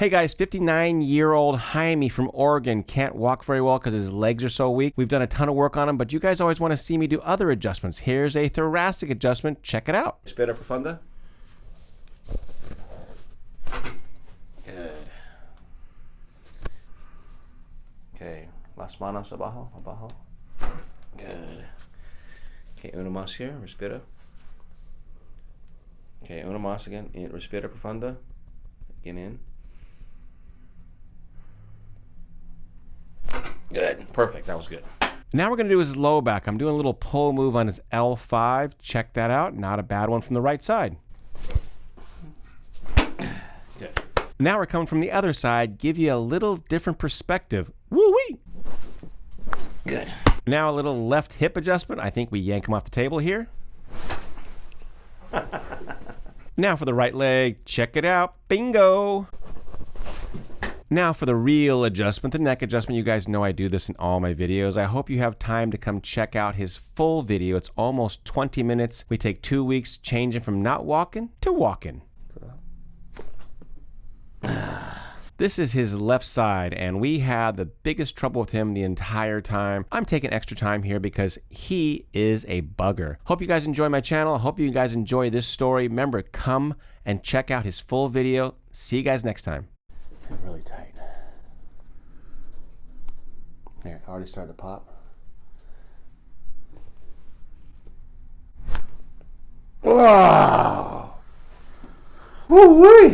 Hey guys, 59-year-old Jaime from Oregon can't walk very well because his legs are so weak. We've done a ton of work on him, but you guys always want to see me do other adjustments. Here's a thoracic adjustment. Check it out. Respira profunda. Good. Okay, las manos abajo, abajo. Good. Okay, uno más here, respira. Okay, uno más again, respira profunda. Again in. Good. Perfect. That was good. Now we're going to do his low back. I'm doing a little pull move on his L5. Check that out. Not a bad one from the right side. Good. Now we're coming from the other side. Give you a little different perspective. Woo-wee. Good. Now a little left hip adjustment. I think we yank him off the table here. Now for the right leg. Check it out. Bingo. Now for the real adjustment, the neck adjustment. You guys know I do this in all my videos. I hope you have time to come check out his full video. It's almost 20 minutes. We take 2 weeks changing from not walking to walking. This is his left side, and we had the biggest trouble with him the entire time. I'm taking extra time here because he is a bugger. Hope you guys enjoy my channel. I hope you guys enjoy this story. Remember, come and check out his full video. See you guys next time. Really tight. There, already started to pop. Wow! Woo-wee!